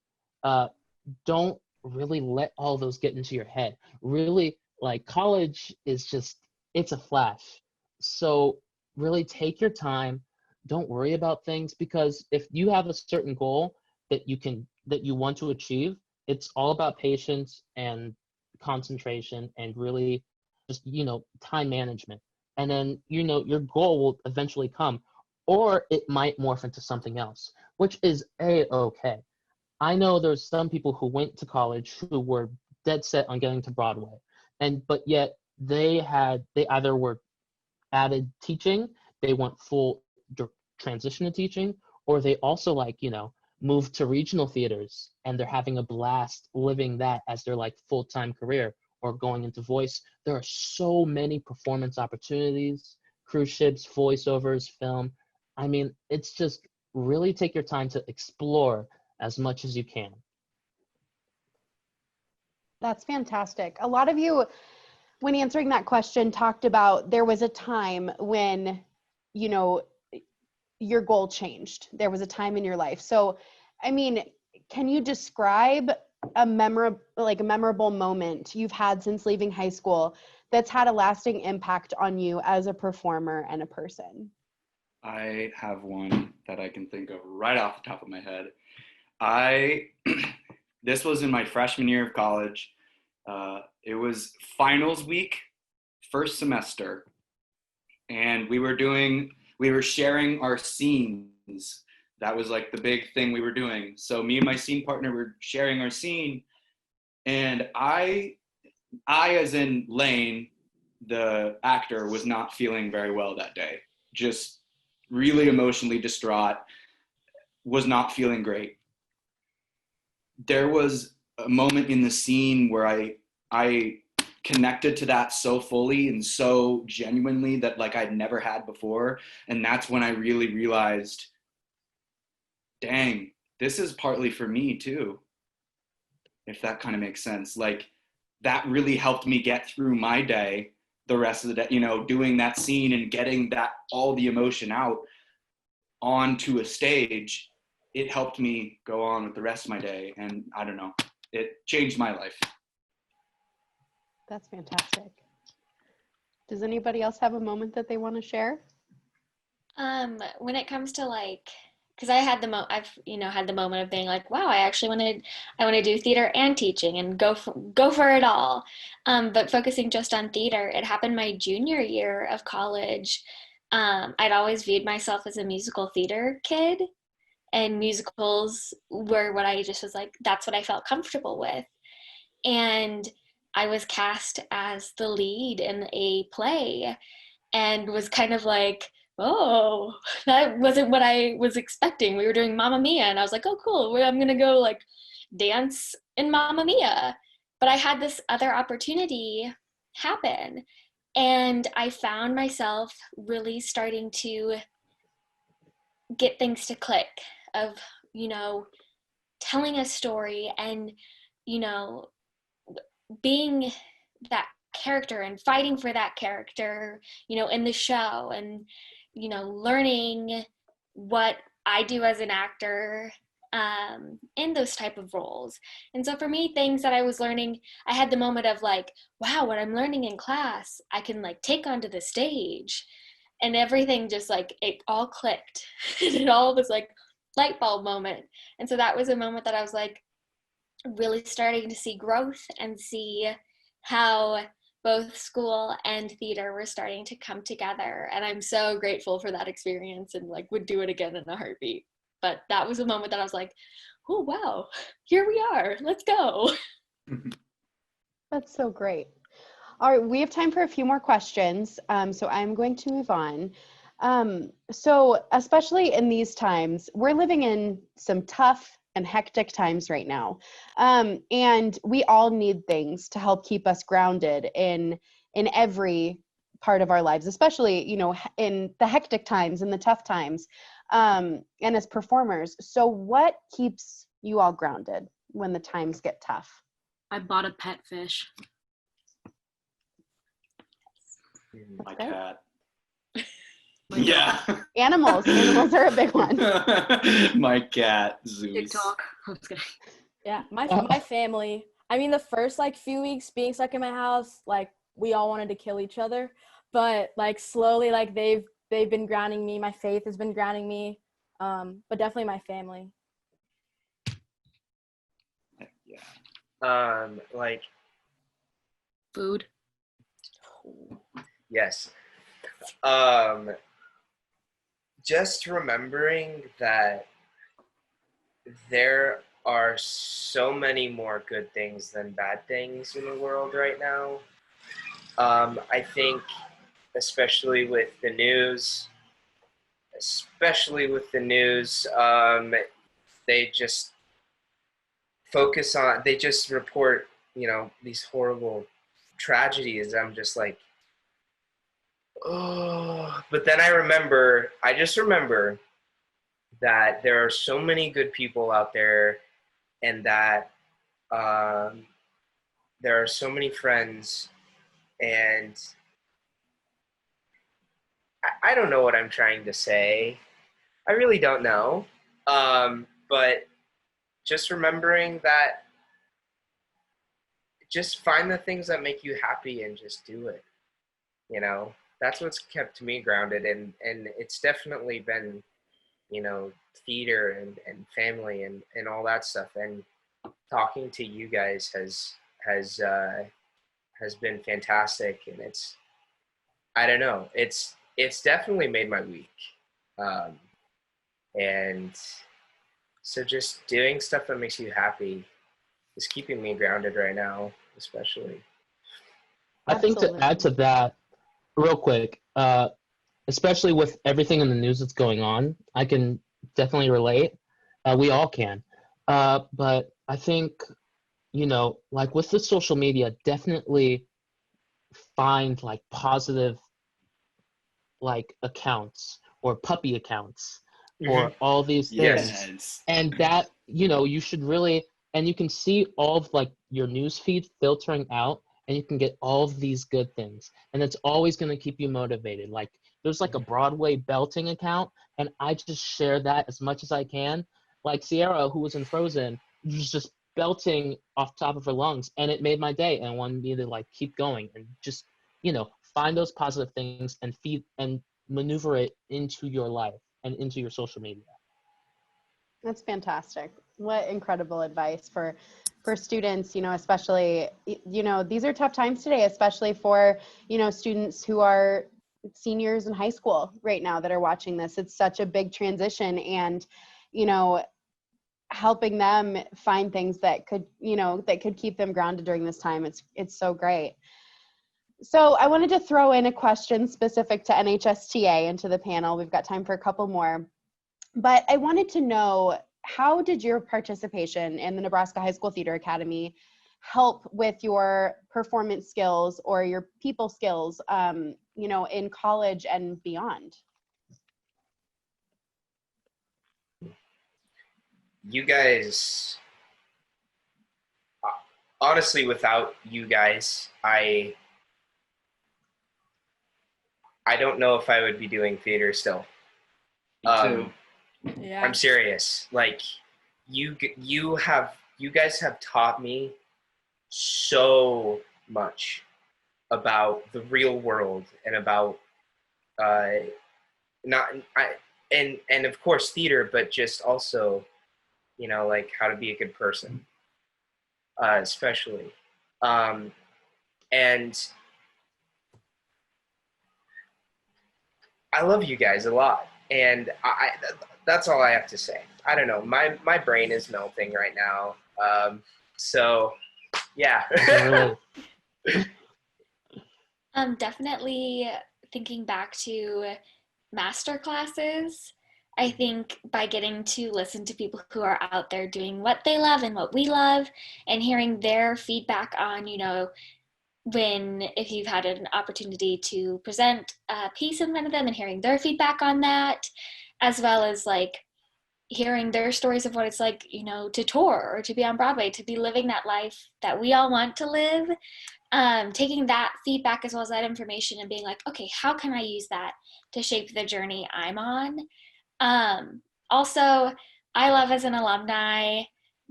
don't really let all those get into your head. Really, like, college is just, it's a flash. So really take your time. Don't worry about things, because if you have a certain goal that you want to achieve, it's all about patience and concentration and really just, time management. And then, your goal will eventually come, or it might morph into something else, which is A-okay. I know there's some people who went to college who were dead set on getting to Broadway, but yet they either were added teaching, they went full transition to teaching, or they also moved to regional theaters and they're having a blast living that as their full-time career, or going into voice. There are so many performance opportunities, cruise ships, voiceovers, film. I mean, it's just really take your time to explore as much as you can. That's fantastic. A lot of you, when answering that question, talked about there was a time when, your goal changed. There was a time in your life. So, I mean, can you describe a memorable moment you've had since leaving high school that's had a lasting impact on you as a performer and a person? I have one that I can think of right off the top of my head. This was in my freshman year of college. It was finals week, first semester, and we were sharing our scenes. That was the big thing we were doing. So me and my scene partner were sharing our scene, and I as in Lane, the actor, was not feeling very well that day. Just really emotionally distraught, was not feeling great. There was a moment in the scene where I connected to that so fully and so genuinely that I'd never had before. And that's when I really realized, dang, this is partly for me too, if that kind of makes sense. That really helped me get through my day, the rest of the day, doing that scene and getting all the emotion out onto a stage. It helped me go on with the rest of my day. And I don't know, it changed my life. That's fantastic. Does anybody else have a moment that they want to share? When it comes to because I had I've had the moment of being like, wow, I want to do theater and teaching and go for it all. But focusing just on theater, it happened my junior year of college. I'd always viewed myself as a musical theater kid, and musicals were what I just was like, that's what I felt comfortable with. And I was cast as the lead in a play and was kind of like, oh, that wasn't what I was expecting. We were doing Mamma Mia, and I was like, oh, cool. I'm going to go dance in Mamma Mia. But I had this other opportunity happen, and I found myself really starting to get things to click of, telling a story and, being that character and fighting for that character, in the show. And learning what I do as an actor in those type of roles. And so for me, things that I was learning, I had the moment of like, wow, what I'm learning in class, I can like take onto the stage, and everything just like, it all clicked. And it all was like light bulb moment. And so that was a moment that I was like really starting to see growth and see how both school and theater were starting to come together. And I'm so grateful for that experience and like would do it again in a heartbeat. But that was a moment that I was like, oh, wow, here we are. Let's go. That's so great. All right, we have time for a few more questions. So I'm going to move on. So especially in these times, we're living in some tough and hectic times right now. And we all need things to help keep us grounded in every part of our lives, especially, in the hectic times and the tough times, and as performers. So what keeps you all grounded when the times get tough? I bought a pet fish. My Okay. cat. Yeah. Animals are a big one. My cat, Zeus. TikTok. I'm just kidding. Yeah, my family. I mean, the first like few weeks being stuck in my house, like we all wanted to kill each other, but like slowly, like they've been grounding me. My faith has been grounding me, but definitely my family. Yeah. Like, Food. yes. Just remembering that there are so many more good things than bad things in the world right now. I think, especially with the news, they just they just report, these horrible tragedies. I'm just like, oh, but then I just remember that there are so many good people out there, and that there are so many friends, and I don't know what I'm trying to say. I really don't know. But just remembering that, just find the things that make you happy and just do it. That's what's kept me grounded, and it's definitely been, theater and family and all that stuff. And talking to you guys has been fantastic, and I don't know, it's definitely made my week. And so just doing stuff that makes you happy is keeping me grounded right now, especially. I think to add to that, real quick, especially with everything in the news that's going on, I can definitely relate. We all can. But I think, like with the social media, definitely find like positive like accounts or puppy accounts or all these things. Yes. And that, you should really, and you can see all of like your news feed filtering out, and you can get all of these good things. And it's always going to keep you motivated. Like there's like a Broadway belting account, and I just share that as much as I can. Like Sierra, who was in Frozen, was just belting off top of her lungs, and it made my day, and wanted me to like keep going and just, find those positive things and feed and maneuver it into your life and into your social media. That's fantastic. What incredible advice for students, especially, these are tough times today, especially for, students who are seniors in high school right now that are watching this. It's such a big transition, and, helping them find things that could, that could keep them grounded during this time. It's so great. So I wanted to throw in a question specific to NHSTA into the panel. We've got time for a couple more. But I wanted to know, how did your participation in the Nebraska High School Theater Academy help with your performance skills or your people skills, in college and beyond? You guys, honestly, without you guys, I I don't know if I would be doing theater still. Me too. Yeah. I'm serious. Like, you guys have taught me so much about the real world and about and of course theater, but just also, like how to be a good person, especially. And I love you guys a lot, and that's all I have to say. I don't know. My brain is melting right now. So, yeah. Really. Definitely thinking back to master classes. I think by getting to listen to people who are out there doing what they love and what we love, and hearing their feedback on, if you've had an opportunity to present a piece in front of them and hearing their feedback on that, as well as like hearing their stories of what it's like, to tour or to be on Broadway, to be living that life that we all want to live. Taking that feedback as well as that information and being like, okay, how can I use that to shape the journey I'm on? Also, I love as an alumni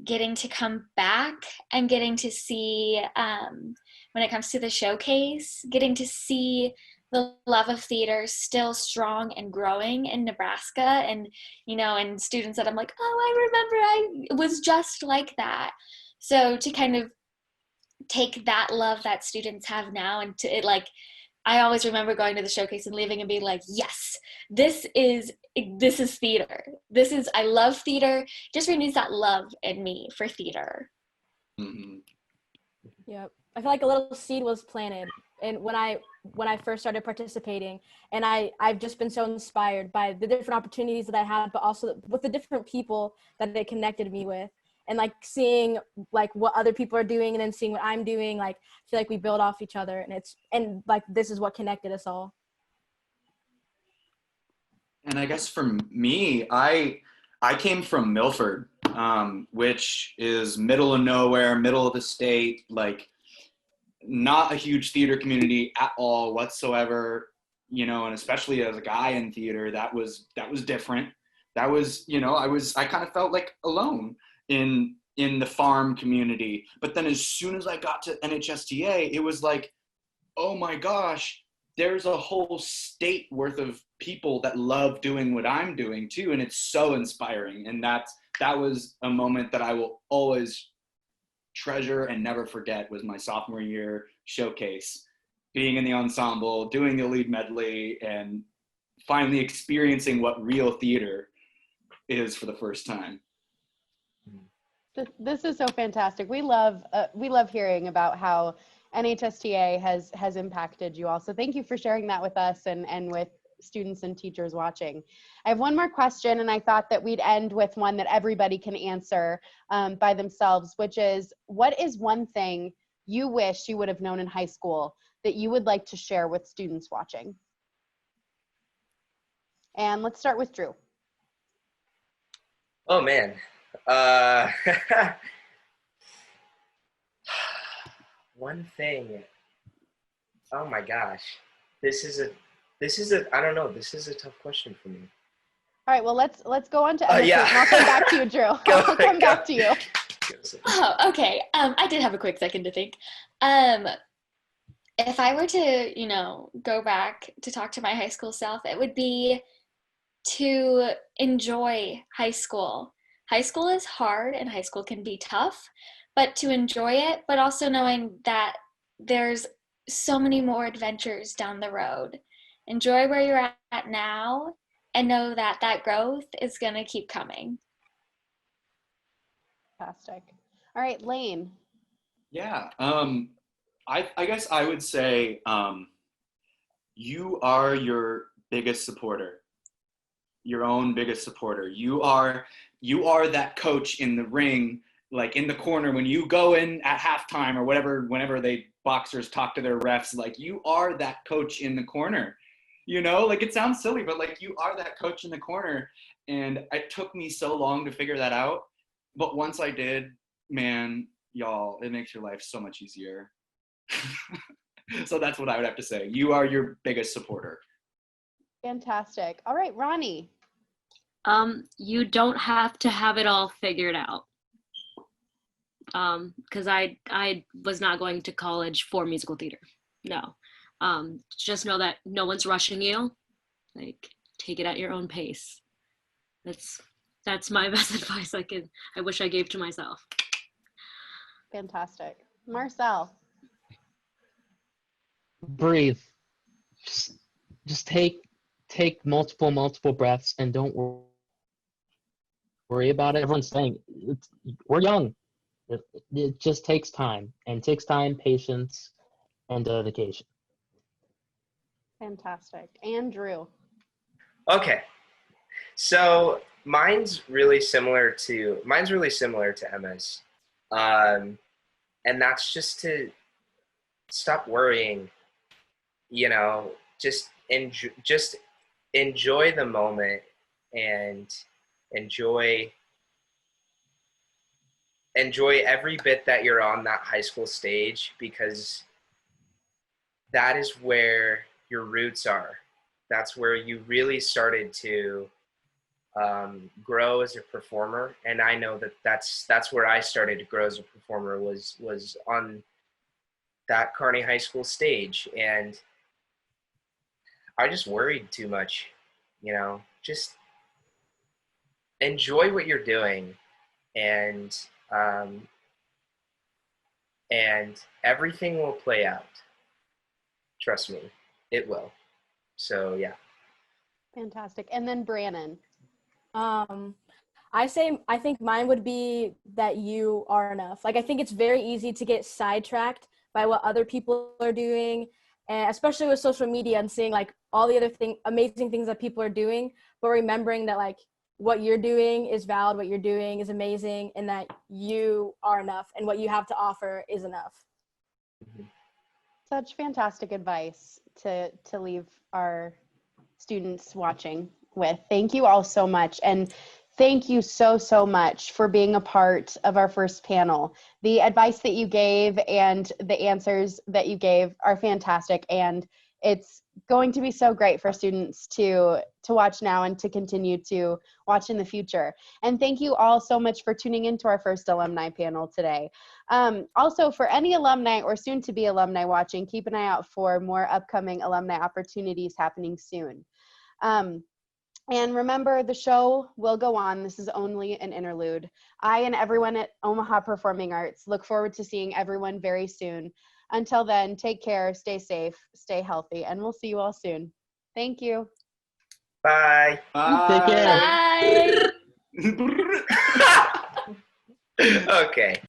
getting to come back and getting to see, when it comes to the showcase, getting to see the love of theater still strong and growing in Nebraska, and and students that I'm like, oh, I remember I was just like that. So to kind of take that love that students have now and to it, like, I always remember going to the showcase and leaving and being like, yes, this is theater. I love theater. Just renews that love in me for theater. Mm-hmm. Yep. I feel like a little seed was planted, and when I first started participating, and I've just been so inspired by the different opportunities that I had, but also with the different people that they connected me with, and like seeing like what other people are doing and then seeing what I'm doing. Like, I feel like we build off each other, and like this is what connected us all. And I guess for me, I came from Milford, which is middle of nowhere, middle of the state, like not a huge theater community at all whatsoever, and especially as a guy in theater, that was different. That was, I kind of felt like alone in the farm community. But then as soon as I got to NHSTA, it was like, oh my gosh, there's a whole state worth of people that love doing what I'm doing too. And it's so inspiring. And that was a moment that I will always treasure and never forget, was my sophomore year showcase, being in the ensemble, doing the lead medley, and finally experiencing what real theater is for the first time. This is so fantastic. We love hearing about how NHSTA has impacted you all. So thank you for sharing that with us and with students and teachers watching. I have one more question, and I thought that we'd end with one that everybody can answer by themselves, which is, what is one thing you wish you would have known in high school that you would like to share with students watching? And let's start with Drew. Oh man. One thing. Oh my gosh. This is a I don't know. This is a tough question for me. All right, well, let's go on to Emma. Yeah. I'll come back to you, Drew. I'll come back to you. Oh, okay. I did have a quick second to think. If I were to, go back to talk to my high school self, it would be to enjoy high school. High school is hard and high school can be tough, but to enjoy it, but also knowing that there's so many more adventures down the road. Enjoy where you're at now and know that that growth is going to keep coming. Fantastic. All right, Lane. Yeah. I guess I would say you are your biggest supporter, your own biggest supporter. You are that coach in the ring, like in the corner when you go in at halftime or whatever, whenever boxers talk to their refs, like you are that coach in the corner, like it sounds silly, but like you are that coach in the corner. And it took me so long to figure that out. But once I did, man, y'all, it makes your life so much easier. So that's what I would have to say. You are your biggest supporter. Fantastic. All right, Ronnie. You don't have to have it all figured out. Because I was not going to college for musical theater. No. Just know that no one's rushing you. Like, take it at your own pace. That's my best advice I wish I gave to myself. Fantastic. Marcel. Breathe. Just take multiple breaths and don't worry about it. Everyone's saying we're young. It just takes time, and takes time, patience, and dedication. Fantastic. Andrew. Okay, so mine's really similar to Emma's, and that's just to stop worrying. You know, just enjoy the moment and enjoy every bit that you're on that high school stage, because that is where your roots are. That's where you really started to grow as a performer. And I know that's where I started to grow as a performer was on that Kearney High School stage. And I just worried too much, you know, just enjoy what you're doing, and everything will play out. Trust me, it will. So yeah. Fantastic. And then Brannon. I think mine would be that you are enough. Like, I think it's very easy to get sidetracked by what other people are doing, and especially with social media and seeing like all the other amazing things that people are doing, but remembering that like what you're doing is valid, what you're doing is amazing, and that you are enough and what you have to offer is enough. Such fantastic advice to leave our students watching with. Thank you all so much. And thank you so much for being a part of our first panel. The advice that you gave and the answers that you gave are fantastic, and it's going to be so great for students to watch now and to continue to watch in the future. And thank you all so much for tuning into our first alumni panel today. Also, for any alumni or soon-to-be alumni watching, keep an eye out for more upcoming alumni opportunities happening soon. And remember, the show will go on. This is only an interlude. I and everyone at Omaha Performing Arts look forward to seeing everyone very soon. Until then, take care, stay safe, stay healthy, and we'll see you all soon. Thank you. Bye. Bye. Bye. Okay.